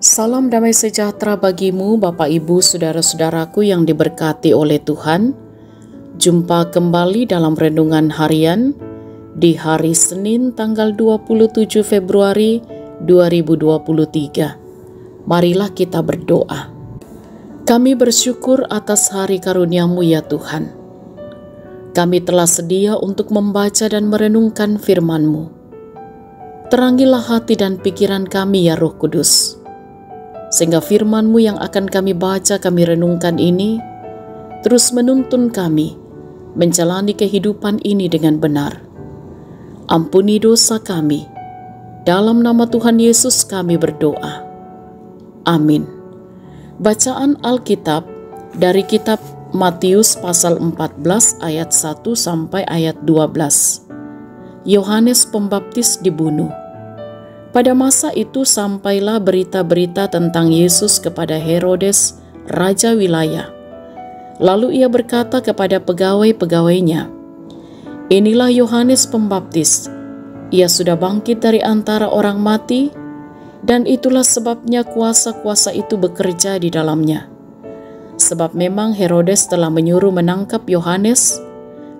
Salam damai sejahtera bagimu, Bapak Ibu, saudara-saudaraku yang diberkati oleh Tuhan. Jumpa kembali dalam renungan harian di hari Senin tanggal 27 Februari 2023. Marilah kita berdoa. Kami bersyukur atas hari karunia-Mu ya Tuhan. Kami telah sedia untuk membaca dan merenungkan firman-Mu. Terangilah hati dan pikiran kami ya Roh Kudus, sehingga firman-Mu yang akan kami baca, kami renungkan ini terus menuntun kami menjalani kehidupan ini dengan benar. Ampuni dosa kami. Dalam nama Tuhan Yesus kami berdoa. Amin. Bacaan Alkitab dari kitab Matius pasal 14 ayat 1 sampai ayat 12. Yohanes Pembaptis dibunuh. Pada masa itu sampailah berita-berita tentang Yesus kepada Herodes, raja wilayah. Lalu ia berkata kepada pegawai-pegawainya, "Inilah Yohanes Pembaptis. Ia sudah bangkit dari antara orang mati, dan itulah sebabnya kuasa-kuasa itu bekerja di dalamnya. Sebab memang Herodes telah menyuruh menangkap Yohanes,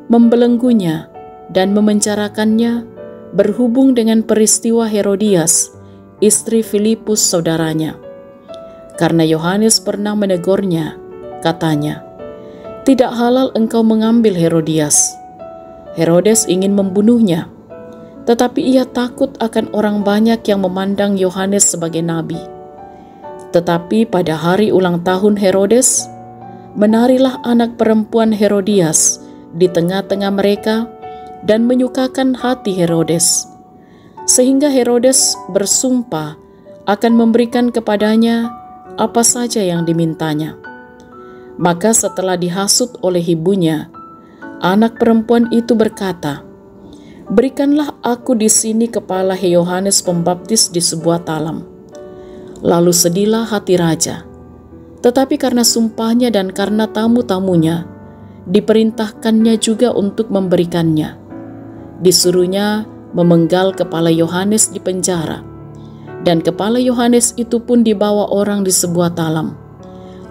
membelenggunya, dan memenjarakannya, berhubung dengan peristiwa Herodias, istri Filipus saudaranya. Karena Yohanes pernah menegurnya, katanya, 'Tidak halal engkau mengambil Herodias.' Herodes ingin membunuhnya, tetapi ia takut akan orang banyak yang memandang Yohanes sebagai nabi. Tetapi pada hari ulang tahun Herodes, menarilah anak perempuan Herodias di tengah-tengah mereka dan menyukakan hati Herodes, sehingga Herodes bersumpah akan memberikan kepadanya apa saja yang dimintanya. Maka setelah dihasut oleh ibunya, anak perempuan itu berkata, 'Berikanlah aku di sini kepala Yohanes Pembaptis di sebuah talam.' Lalu sedihlah hati raja, tetapi karena sumpahnya dan karena tamu-tamunya, diperintahkannya juga untuk memberikannya. Disuruhnya memenggal kepala Yohanes di penjara, dan kepala Yohanes itu pun dibawa orang di sebuah talam,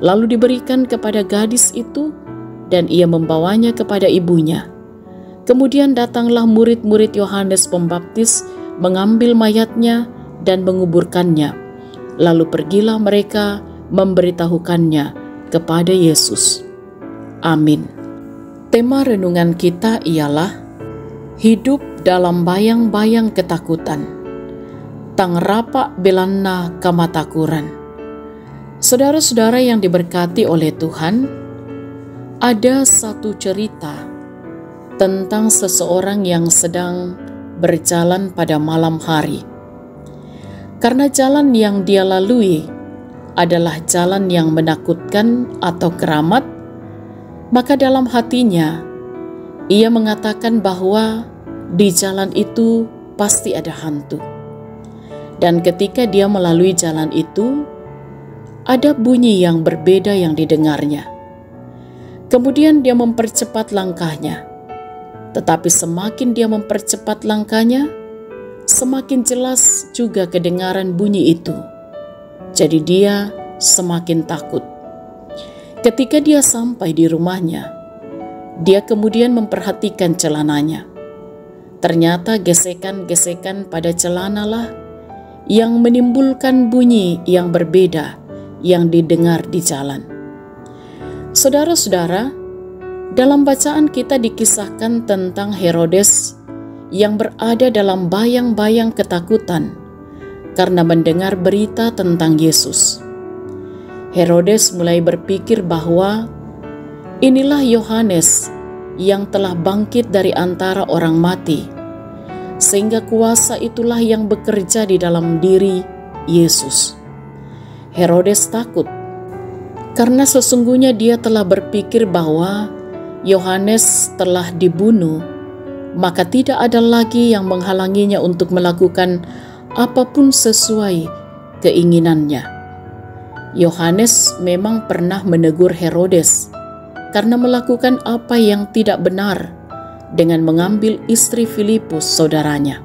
lalu diberikan kepada gadis itu, dan ia membawanya kepada ibunya. Kemudian datanglah murid-murid Yohanes Pembaptis mengambil mayatnya dan menguburkannya, lalu pergilah mereka memberitahukannya kepada Yesus. Amin. Tema renungan kita ialah hidup dalam bayang-bayang ketakutan. Tang rapa belanna kamatakuran. Saudara-saudara yang diberkati oleh Tuhan, ada satu cerita tentang seseorang yang sedang berjalan pada malam hari. Karena jalan yang dia lalui adalah jalan yang menakutkan atau keramat, maka dalam hatinya ia mengatakan bahwa di jalan itu pasti ada hantu. Dan ketika dia melalui jalan itu, ada bunyi yang berbeda yang didengarnya. Kemudian dia mempercepat langkahnya. Tetapi semakin dia mempercepat langkahnya, semakin jelas juga kedengaran bunyi itu. Jadi dia semakin takut. Ketika dia sampai di rumahnya, dia kemudian memperhatikan celananya. Ternyata gesekan-gesekan pada celanalah yang menimbulkan bunyi yang berbeda yang didengar di jalan. Saudara-saudara, dalam bacaan kita dikisahkan tentang Herodes yang berada dalam bayang-bayang ketakutan karena mendengar berita tentang Yesus. Herodes mulai berpikir bahwa inilah Yohanes yang telah bangkit dari antara orang mati, sehingga kuasa itulah yang bekerja di dalam diri Yesus. Herodes takut karena sesungguhnya dia telah berpikir bahwa Yohanes telah dibunuh, maka tidak ada lagi yang menghalanginya untuk melakukan apapun sesuai keinginannya. Yohanes memang pernah menegur Herodes karena melakukan apa yang tidak benar dengan mengambil istri Filipus saudaranya.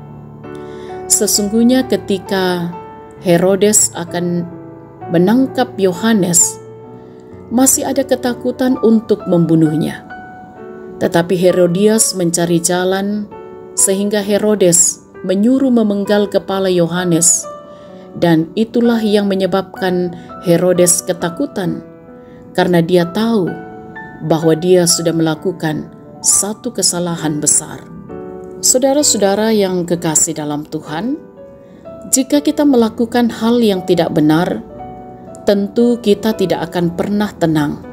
Sesungguhnya ketika Herodes akan menangkap Yohanes, masih ada ketakutan untuk membunuhnya. Tetapi Herodias mencari jalan sehingga Herodes menyuruh memenggal kepala Yohanes, dan itulah yang menyebabkan Herodes ketakutan karena dia tahu bahwa dia sudah melakukan satu kesalahan besar. Saudara-saudara yang kekasih dalam Tuhan, jika kita melakukan hal yang tidak benar, tentu kita tidak akan pernah tenang,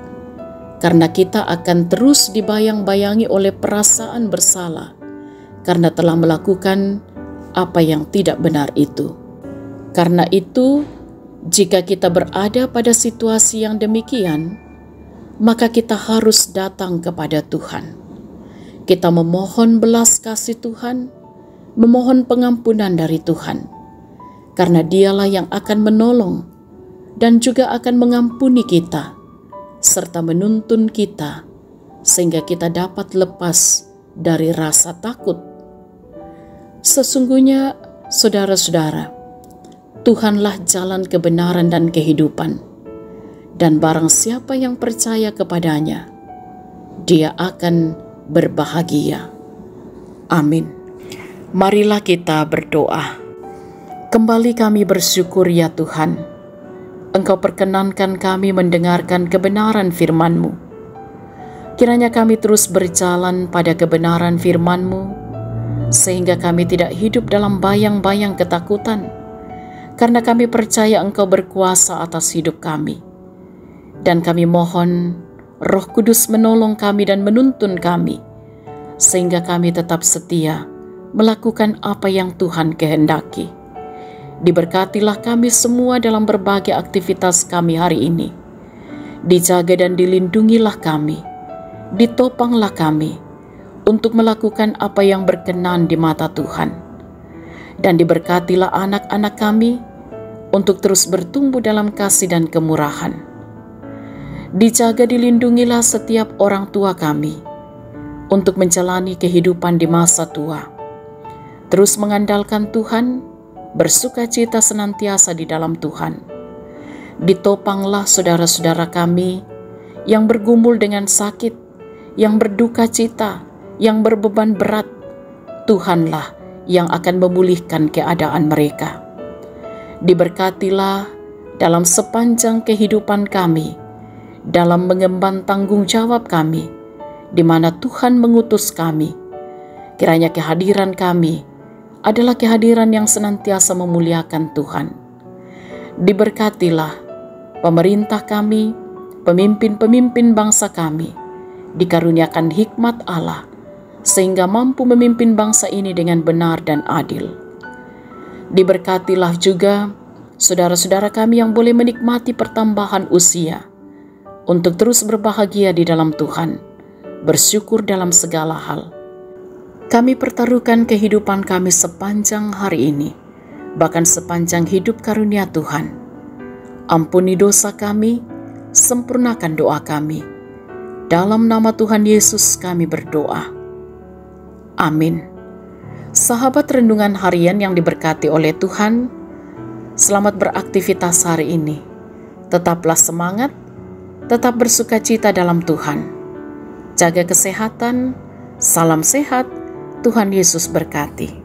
karena kita akan terus dibayang-bayangi oleh perasaan bersalah karena telah melakukan apa yang tidak benar itu. Karena itu, jika kita berada pada situasi yang demikian, maka kita harus datang kepada Tuhan. Kita memohon belas kasih Tuhan, memohon pengampunan dari Tuhan, karena Dialah yang akan menolong dan juga akan mengampuni kita, serta menuntun kita, sehingga kita dapat lepas dari rasa takut. Sesungguhnya, saudara-saudara, Tuhanlah jalan kebenaran dan kehidupan, dan barang siapa yang percaya kepadanya, dia akan berbahagia. Amin. Marilah kita berdoa. Kembali kami bersyukur ya Tuhan, Engkau perkenankan kami mendengarkan kebenaran firman-Mu. Kiranya kami terus berjalan pada kebenaran firman-Mu, sehingga kami tidak hidup dalam bayang-bayang ketakutan, karena kami percaya Engkau berkuasa atas hidup kami. Dan kami mohon Roh Kudus menolong kami dan menuntun kami, sehingga kami tetap setia melakukan apa yang Tuhan kehendaki. Diberkatilah kami semua dalam berbagai aktivitas kami hari ini. Dijaga dan dilindungilah kami, ditopanglah kami untuk melakukan apa yang berkenan di mata Tuhan. Dan diberkatilah anak-anak kami untuk terus bertumbuh dalam kasih dan kemurahan. Dijaga dilindungilah setiap orang tua kami untuk menjalani kehidupan di masa tua. Terus mengandalkan Tuhan, bersukacita senantiasa di dalam Tuhan. Ditopanglah saudara-saudara kami yang bergumul dengan sakit, yang berduka cita, yang berbeban berat. Tuhanlah yang akan memulihkan keadaan mereka. Diberkatilah dalam sepanjang kehidupan kami, dalam mengemban tanggung jawab kami, di mana Tuhan mengutus kami. Kiranya kehadiran kami adalah kehadiran yang senantiasa memuliakan Tuhan. Diberkatilah pemerintah kami, pemimpin-pemimpin bangsa kami, dikaruniakan hikmat Allah, sehingga mampu memimpin bangsa ini dengan benar dan adil. Diberkatilah juga saudara-saudara kami yang boleh menikmati pertambahan usia, untuk terus berbahagia di dalam Tuhan, bersyukur dalam segala hal. Kami pertaruhkan kehidupan kami sepanjang hari ini, bahkan sepanjang hidup karunia Tuhan. Ampuni dosa kami, sempurnakan doa kami. Dalam nama Tuhan Yesus kami berdoa. Amin. Sahabat renungan harian yang diberkati oleh Tuhan, selamat beraktivitas hari ini. Tetaplah semangat, tetap bersukacita dalam Tuhan. Jaga kesehatan, salam sehat, Tuhan Yesus berkati.